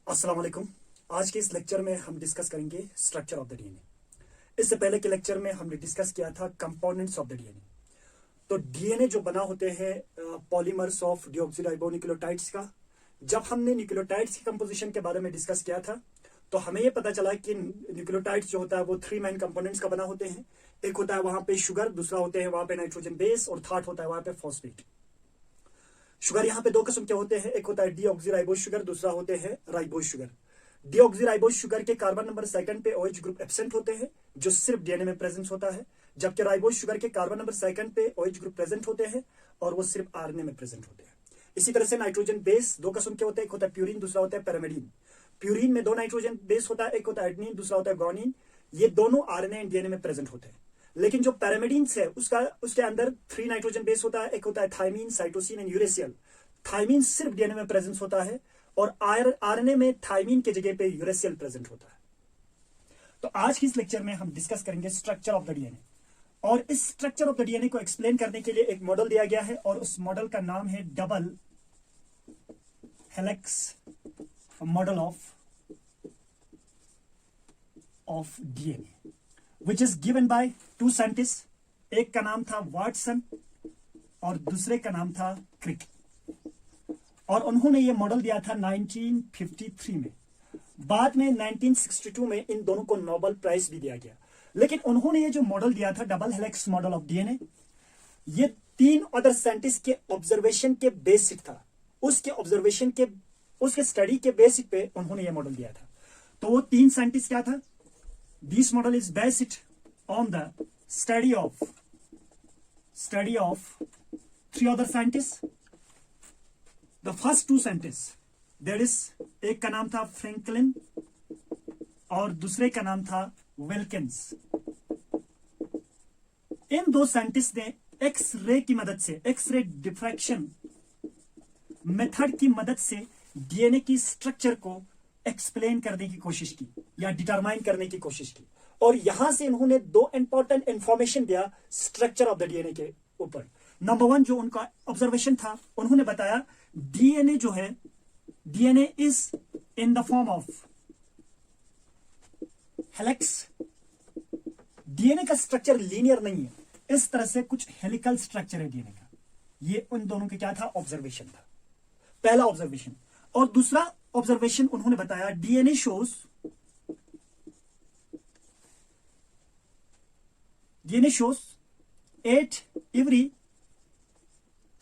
अस्सलाम वालेकुम। आज के इस लेक्चर में हम डिस्कस करेंगे स्ट्रक्चर ऑफ द डीएनए। इससे पहले के लेक्चर में हमने डिस्कस किया था कंपोनेंट्स ऑफ द डीएनए। तो डीएनए जो बना होते हैं पॉलीमर्स ऑफ डिऑक्सीराइबोन्यूक्लियोटाइड्स का। जब हमने न्यूक्लियोटाइड्स की कंपोजिशन के बारे में डिस्कस किया था तो हमें यह पता चला कि न्यूक्लियोटाइड्स जो होता है वो 3 मेन कंपोनेंट्स का बना होते हैं। एक होता है वहां पे शुगर, दूसरा होते हैं वहां पे नाइट्रोजन बेस और थर्ड होता है वहां पे फॉस्फेट। शुगर यहाँ पे 2 किस्म के होते हैं, एक होता है डीऑक्सीराइबोज शुगर, दूसरा होते हैं राइबोज शुगर। डीऑक्सीराइबोज शुगर के कार्बन नंबर सेकंड पे OH ग्रुप एब्सेंट होते हैं जो सिर्फ डीएनए में प्रेजेंट होता है, जबकि राइबोज शुगर के कार्बन नंबर सेकंड पे OH ग्रुप प्रेजेंट होते हैं और वो सिर्फ आरएनए में प्रेजेंट होते हैं। इसी तरह से नाइट्रोजन बेस 2 किस्म के होते हैं, एक होता है प्यूरिन, दूसरा होता है पैरामिडीन। प्यूरिन में 2 नाइट्रोजन बेस होता है, एक होता है एडेनिन, दूसरा होता है गुआनिन। ये दोनों आरएनए एंड डीएनए में प्रेजेंट होते हैं। लेकिन जो पैरामिडीन है उसके अंदर 3 नाइट्रोजन बेस होता है, एक होता है थाइमीन, साइटोसिन एंड यूरेसियल। थाइमीन सिर्फ डीएनए में प्रेजेंस होता है और आरएनए में थाइमीन के जगह पे यूरेसियल प्रेजेंट होता है। तो आज की इस लेक्चर में हम डिस्कस करेंगे स्ट्रक्चर ऑफ द डीएनए, और इस स्ट्रक्चर ऑफ द डीएनए को एक्सप्लेन करने के लिए एक मॉडल दिया गया है और उस मॉडल का नाम है double helix model of DNA which is given by 2 scientist. एक का नाम था वाटसन और दूसरे का नाम था क्रिक, और उन्होंने ये मॉडल दिया था 1953 में। बाद में 1962 में इन दोनों को नोबेल प्राइज भी दिया गया। लेकिन उन्होंने ये जो मॉडल दिया था double helix model of DNA, ये 3 अदर साइंटिस्ट के ऑब्जर्वेशन के बेसिक था। उसके स्टडी के बेसिक पे उन्होंने ये मॉडल दिया था। तो वो 3 साइंटिस्ट क्या था? This model is based on the study of 3 other scientist. The first 2 scientist, that is, एक का नाम था फ्रैंकलिन और दूसरे का नाम था विल्किंस। इन 2 साइंटिस्ट ने एक्स-रे की मदद से, एक्स-रे डिफ्रैक्शन मेथड की मदद से डीएनए की स्ट्रक्चर को एक्सप्लेन करने की कोशिश की या डिटरमाइन करने की कोशिश की, और यहां से उन्होंने 2 इंपॉर्टेंट इंफॉर्मेशन दिया स्ट्रक्चर ऑफ द डीएनए के ऊपर। नंबर 1 जो उनका ऑब्जर्वेशन था, उन्होंने बताया डीएनए जो है, DNA is in the form of helix. DNA का स्ट्रक्चर लीनियर नहीं है, इस तरह से कुछ हेलिकल स्ट्रक्चर है डीएनए का। ये उन दोनों के क्या था? ऑब्जर्वेशन था, पहला ऑब्जर्वेशन। और दूसरा ऑब्जर्वेशन उन्होंने बताया DNA shows 8 every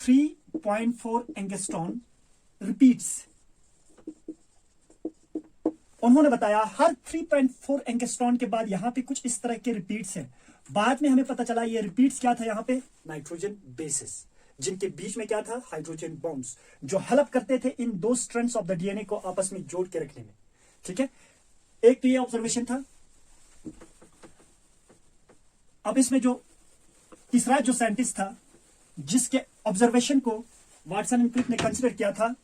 3.4 angstrom repeats. उन्होंने बताया हर 3.4 एंगस्ट्रॉन के बाद यहां पे कुछ इस तरह के रिपीट्स हैं। बाद में हमें पता चला ये रिपीट्स क्या था? यहां पे नाइट्रोजन बेसेस, जिनके बीच में क्या था? हाइड्रोजन बॉन्ड्स, जो हेल्प करते थे इन 2 स्ट्रैंड्स ऑफ द डीएनए को आपस में जोड़ के रखने में। ठीक है, एक तो ये ऑब्जर्वेशन था। अब इसमें जो तीसरा जो साइंटिस्ट था जिसके ऑब्जर्वेशन को वाटसन एंड क्रिक ने कंसीडर किया था,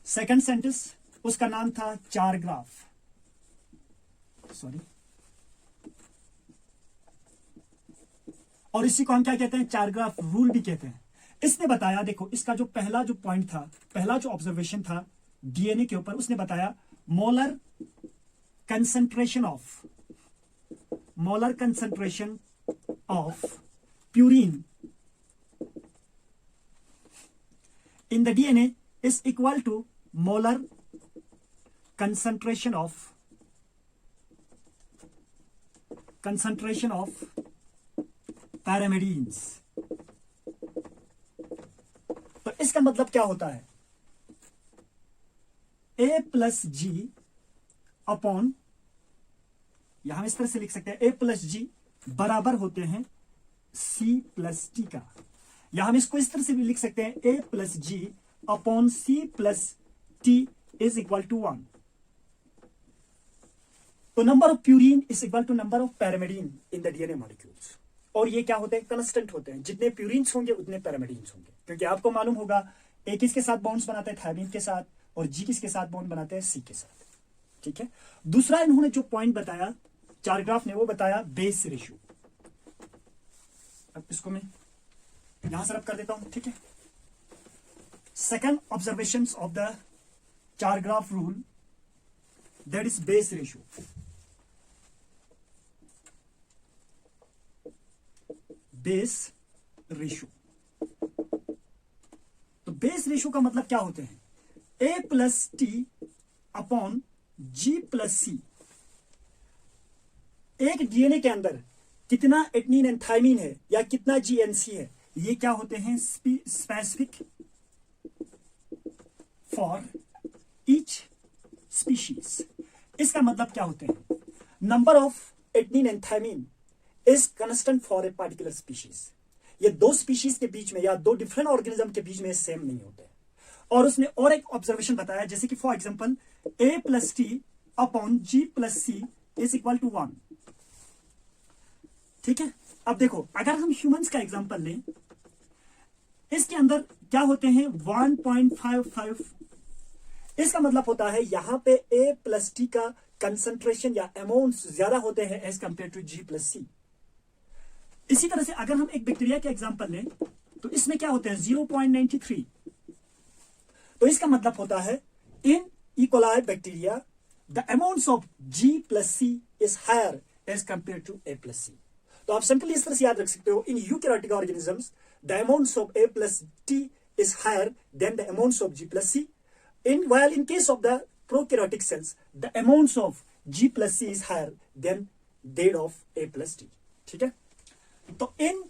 सेकंड साइंटिस्ट, उसका नाम था चारग्राफ। और इसी को हम क्या कहते हैं? चारग्राफ रूल भी कहते हैं। इसने बताया, देखो इसका जो पहला जो पॉइंट था, पहला जो ऑब्जर्वेशन था डीएनए के ऊपर, उसने बताया molar concentration of purine in the DNA is equal to molar concentration of pyrimidines. तो इसका मतलब क्या होता है? A+G अपॉन, यहां हम इस तरह से लिख सकते हैं, A+G बराबर होते हैं C+T का। या हम इसको इस तरह से भी लिख सकते हैं A+G upon C+T is equal to 1। तो number of purine is equal to number of pyrimidine in the DNA molecules. और ये क्या होते हैं? कांस्टेंट होते हैं। जितने प्यूरिन्स होंगे उतने पैरामिडीन्स होंगे, क्योंकि आपको मालूम होगा A किसके साथ बॉन्ड्स बनाते हैं? थायमीन के साथ। और G किसके साथ बॉन्ड बनाते हैं? C के साथ। ठीक है। दूसरा इन्होंने जो पॉइंट बताया चारग्राफ ने, वो बताया बेस रेशियो। अब इसको मैं यहां से रब कर देता हूं। ठीक है, second observations of the Chargraph rule that is base ratio. Base ratio, तो बेस रेशियो का मतलब क्या होते हैं? ए plus T upon G plus सी। एक डीएनए के अंदर कितना एटनीन एंड थायमीन है या कितना जीएनसी है, ये क्या होते हैं? Specific for each species. इसका मतलब क्या होते हैं? Number of adenine and thymine is constant for a particular species. ये दो स्पीशीज के बीच में या दो डिफरेंट ऑर्गेनिज्म के बीच में सेम नहीं होते। और उसने और एक ऑब्जर्वेशन बताया, जैसे कि for example A plus T upon G plus C is equal to 1। ठीक है, अब देखो अगर हम ह्यूमंस का एग्जांपल लें, इसके अंदर क्या होते हैं? 1.55। इसका मतलब होता है यहां पे ए प्लस टी का कंसंट्रेशन या अमाउंट ज्यादा होते हैं as compare to G plus C. इसी तरह से अगर हम एक बैक्टीरिया के एग्जांपल लें तो इसमें क्या होते हैं? 0.93। तो इसका मतलब होता है in E coli bacteria the amounts of G plus C is higher as compare to A plus C. तो आप सिंपली इस तरह से याद रख सकते हो, in eukaryotic organisms the amounts of A plus T is higher than the amounts of G plus C. while in case of the prokaryotic cells the amounts of G plus C is higher than that of A plus T। ठीक है, तो इन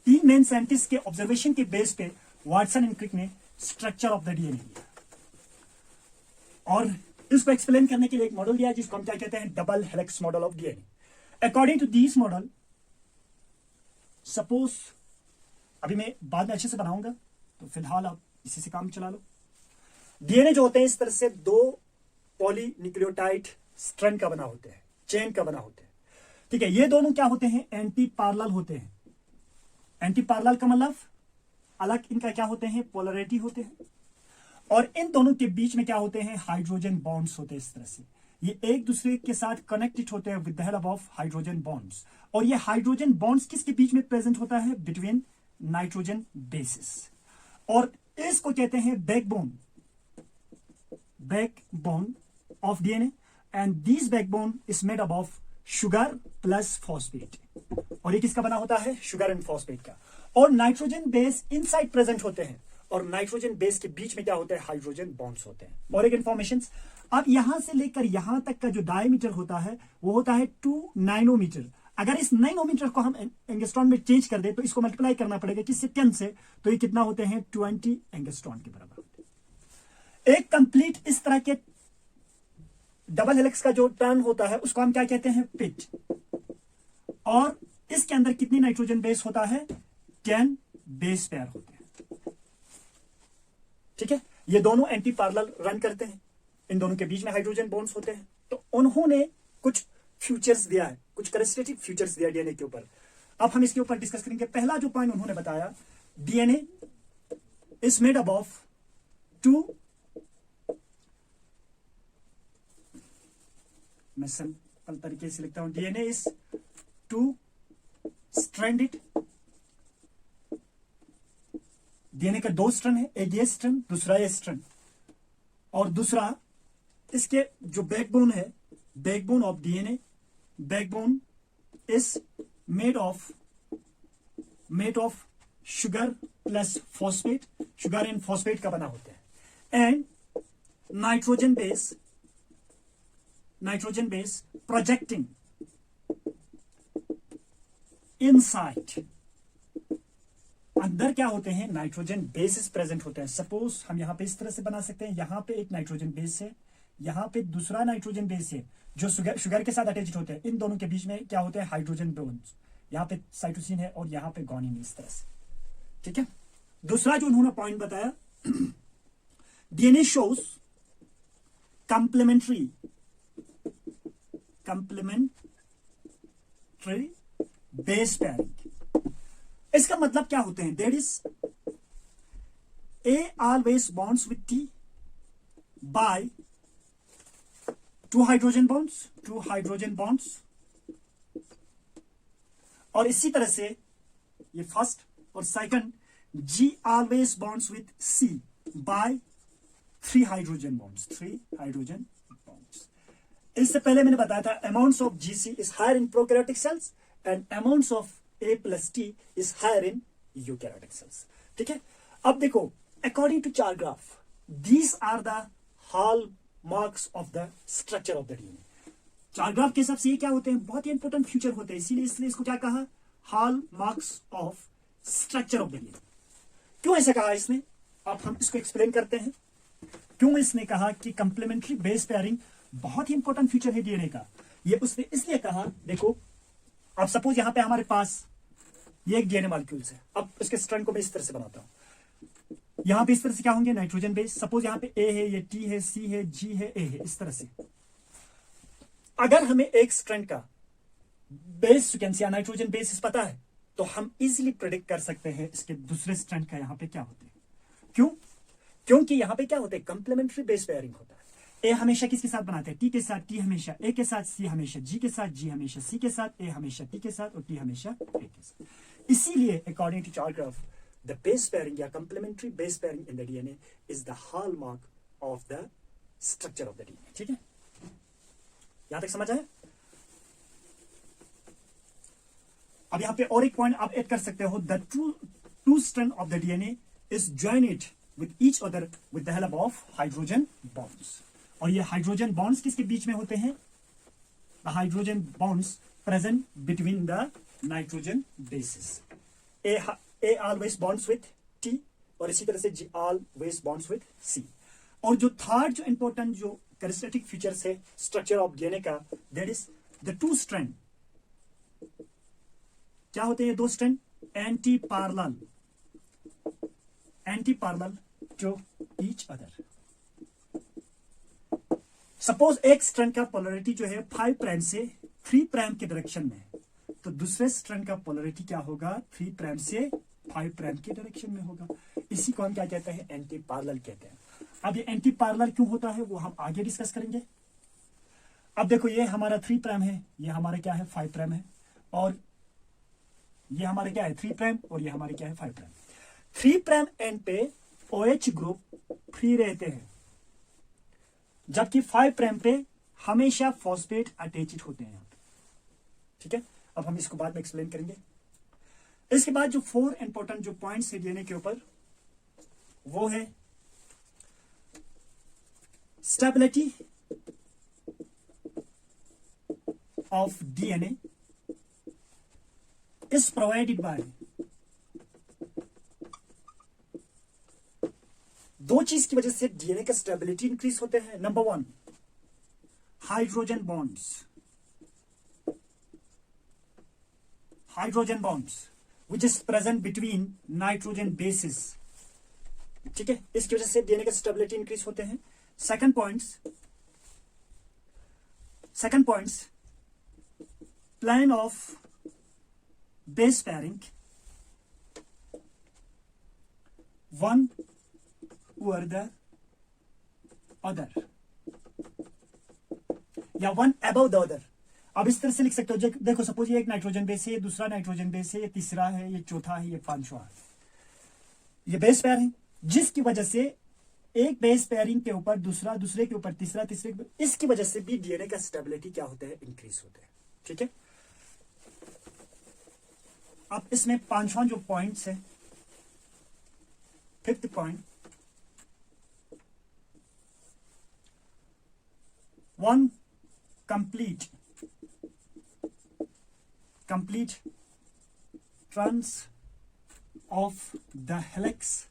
तीन main scientist के observation के base पे Watson and Crick ने structure of the DNA दिया और इसको एक्सप्लेन करने के लिए एक मॉडल दिया जिसको हम क्या कहते हैं? Double helix model of DNA. According to this model, suppose अभी मैं बाद में अच्छे से बनाऊंगा, तो फिलहाल आप इसी से काम चला लो। डीएनए जो होते हैं इस तरह से दो पॉलीन्यूक्लियोटाइड स्ट्रैंड का बना होते हैं, चेन का बना होते हैं। ठीक है, ये दोनों क्या होते हैं? एंटी पैरेलल होते हैं। एंटी पैरेलल का मतलब अलग इनका क्या होते हैं? पोलैरिटी होते हैं। और इन दोनों के बीच में क्या होते हैं? हाइड्रोजन बॉन्ड्स होते हैं। इस तरह से ये एक दूसरे के साथ कनेक्टेड होते हैं with the help of hydrogen bonds. और ये हाइड्रोजन बॉन्ड्स किसके बीच में प्रेजेंट होता है? Between nitrogen bases. और इसको कहते हैं backbone of DNA and this backbone is made up of sugar plus phosphate. और ये किसका बना होता है? शुगर एंड फॉस्फेट का। और नाइट्रोजन बेस इनसाइड प्रेजेंट होते हैं और नाइट्रोजन बेस के बीच में क्या होते हैं? हाइड्रोजन बॉन्ड्स होते हैं। और एक इंफॉर्मेशन, अब यहां से लेकर यहां तक का जो डायमीटर होता है वो होता है 2 नैनोमीटर। अगर इस नैनोमीटर को हम एंगस्ट्रॉन में चेंज कर दे तो इसको मल्टीप्लाई करना पड़ेगा किससे? 10 से। तो ये कितना होते हैं? 20 एंगस्ट्रॉन के बराबर होते हैं। एक कंप्लीट इस तरह के डबल हेलिक्स का जो टर्न होता है उसको हम क्या कहते हैं? पिच। और इसके अंदर कितनी नाइट्रोजन बेस होता है? 10 बेस पेयर होते हैं। ठीक है, ये दोनों एंटी पैरेलल रन करते हैं, इन दोनों के बीच में हाइड्रोजन बॉन्ड्स होते हैं। तो उन्होंने कुछ फ्यूचर्स दिया है, कुछ कैरेक्टरिस्टिक फ्यूचर्स दिया डीएनए के ऊपर। अब हम इसके ऊपर डिस्कस करेंगे। पहला जो पॉइंट उन्होंने बताया, DNA is made up of 2, मैं सिंपल तरीके से लिखता हूं, डीएनए इज 2 स्ट्रैंडेड। डीएनए का 2 स्ट्रैंड है, एक ये स्ट्रैंड, दूसरा ये स्ट्रैंड। और दूसरा इसके जो बैकबोन है, backbone of DNA, backbone is made of sugar plus phosphate. Sugar and phosphate का बना होता है। And nitrogen base projecting inside. अंदर क्या होते हैं? नाइट्रोजन बेसिस प्रेजेंट होते हैं। सपोज हम यहां पे इस तरह से बना सकते हैं, यहां पे एक नाइट्रोजन बेस है, यहां पे दूसरा नाइट्रोजन बेस है जो शुगर के साथ अटैच्ड होते हैं। इन दोनों के बीच में क्या होते हैं? Hydrogen bonds. यहां पे साइटोसिन है और यहां पे गुआनिन है, इस तरह से। ठीक है, दूसरा जो उन्होंने पॉइंट बताया, DNA shows complementary base pairing. इसका मतलब क्या होते हैं? That is A always bonds with T by 2 hydrogen bonds. और इसी तरह से ये फर्स्ट और second, G always bonds with C by 3 hydrogen bonds, 3 hydrogen bonds. इससे पहले मैंने बताया था amounts of GC is higher in prokaryotic cells and amounts of A+T is higher in eukaryotic cells. ठीक है, अब देखो according to Chargaff these are the hallmarks of the structure of the DNA. Chargaff के हिसाब से ये क्या होते हैं, बहुत ही इंपॉर्टेंट फीचर होते हैं, इसीलिए इसको क्या कहा, hall marks of structure of the DNA. क्यों ऐसा कहा इसने, अब हम इसको एक्सप्लेन करते हैं। क्यों इसने कहा कि कंप्लीमेंट्री बेस पेयरिंग बहुत ही इंपॉर्टेंट फीचर है डीएनए का, ये उसने इसलिए कहा। देखो अब सपोज यहां पे हमारे पास ये एक डीएनए मॉलिक्यूल्स है, अब इसके स्ट्रैंड को मैं इस तरह से बनाता हूं। यहां पे इस तरह से क्या होंगे, नाइट्रोजन बेस। सपोज यहां पे ए है, ये टी है, सी है, जी है, ए है, इस तरह से। अगर हमें एक स्ट्रैंड का बेस सीक्वेंस या नाइट्रोजन बेसिस पता है तो हम इजीली प्रेडिक्ट कर सकते हैं इसके दूसरे स्ट्रैंड का यहां पे क्या होते हैं। क्यों, क्योंकि यहां पे क्या होते हैं, कंप्लीमेंट्री बेस पेयरिंग होता है। ए हमेशा किसके साथ बनाते हैं, टी के साथ, टी हमेशा ए के साथ, सी हमेशा जी के साथ, जी हमेशा सी के साथ, ए हमेशा टी के साथ और टी हमेशा ए के साथ। इसीलिए अकॉर्डिंग टू चार ग्राफ द बेस पेयरिंग या complementary base pairing in the DNA is the hallmark of the structure of the DNA. ठीक है, यहां तक समझ आया। अब यहां पे और एक पॉइंट आप ऐड कर सकते हो, the two strand of the DNA is joined with each other with the help of hydrogen bonds. और ये हाइड्रोजन बॉन्ड्स किसके बीच में होते हैं, the hydrogen bonds present between the nitrogen bases. A always bonds with T और इसी तरह से G always bonds with C. और जो थर्ड जो इंपॉर्टेंट जो कैरेक्टरिस्टिक फीचर्स है स्ट्रक्चर ऑफ डीएनए का, that is the two strand क्या होते हैं, दो strand antiparallel to each other. Suppose एक स्ट्रैंड का पोलैरिटी जो है 5 प्राइम से 3 प्राइम के डायरेक्शन में है, तो दूसरे स्ट्रैंड का पोलैरिटी क्या होगा, 3 प्राइम से 5 प्राइम के डायरेक्शन में होगा। इसी को हम क्या कहते हैं, एंटी पैरेलल कहते हैं। अब ये एंटी पैरेलल क्यों होता है वो हम आगे डिस्कस करेंगे। अब देखो ये हमारा 3 प्राइम है, ये हमारा क्या है 5 प्राइम है, और ये हमारे क्या है 3 प्राइम और ये हमारे क्या है 5 प्राइम। 3 प्राइम एंड पे OH ग्रुप फ्री रहते हैं, जबकि 5 प्राइम पे हमेशा फॉस्फेट अटैच्ड होते हैं यहाँ पे। ठीक है, अब हम इसको बाद में एक्सप्लेन करेंगे। इसके बाद जो 4 इंपॉर्टेंट जो पॉइंट्स है डीएनए के ऊपर वो है stability of DNA is provided by, दो चीज की वजह से डीएनए का स्टेबिलिटी इंक्रीज होते हैं। Number 1 hydrogen bonds which is present between nitrogen bases. ठीक है, इसकी वजह से डीएनए का स्टेबिलिटी इंक्रीज होते हैं। Second points plan of base pairing one over the other या one above the other। अब इस तरह से लिख सकते हो, देखो सपोज ये एक नाइट्रोजन बेस है, ये दूसरा नाइट्रोजन बेस है, ये तीसरा है, ये चौथा है, ये पांचवा है, ये बेस पेयर है, जिसकी वजह से एक बेस पेयरिंग के ऊपर दूसरा, दूसरे के ऊपर तीसरा, तीसरे के ऊपर, इसकी वजह से भी डीएनए का स्टेबिलिटी क्या होता है, इंक्रीज होता है। ठीक है, अब इसमें 5वां जो पॉइंट्स है, 5th point, 1 complete turn of the helix,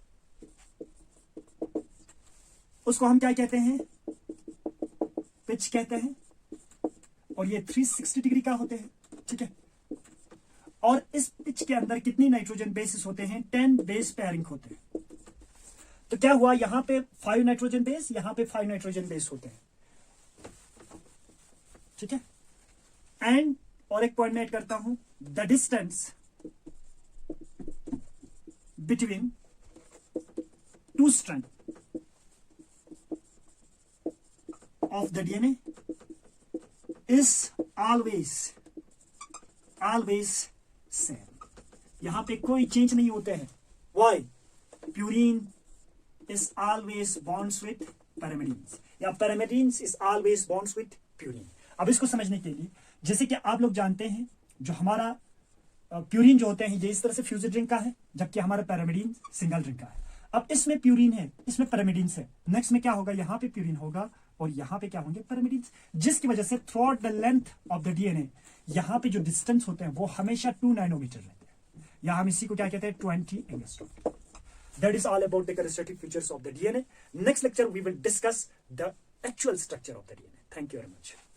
उसको हम क्या कहते हैं, पिच कहते हैं, और ये 360 डिग्री का होते हैं। ठीक है, और इस पिच के अंदर कितनी नाइट्रोजन बेसिस होते हैं, 10 बेस पेयरिंग होते हैं। तो क्या हुआ, यहां पे 5 नाइट्रोजन बेस, यहां पे 5 नाइट्रोजन बेस होते हैं। ठीक है, एंड और एक पॉइंट मैं ऐड करता हूं, the distance between 2 strand of the DNA is always same. यहां पे कोई चेंज नहीं होते हैं। Why, purine is always bonds with pyrimidines, या pyrimidines is always bonds with purine. अब इसको समझने के लिए, जैसे कि आप लोग जानते हैं, जो हमारा प्यूरिन जो होते हैं ये इस तरह से फ्यूज्ड रिंग का है, जबकि हमारा पैरामिडीन सिंगल रिंग का है। अब इसमें प्यूरिन है, इसमें पैरामिडीन्स है, नेक्स्ट में क्या होगा, यहाँ पे प्यूरिन होगा और यहाँ पे क्या होंगे, पैरामिडीन्स, जिसकी वजह से through out the length of the DNA यहाँ पे जो डिस्टेंस होते हैं वो हमेशा 2 नैनोमीटर रहते हैं, या हम इसी को क्या कहते हैं 20 angstrom. That is all about the characteristic features of the DNA. Next lecture we will discuss the actual structure of the DNA. Thank you very much.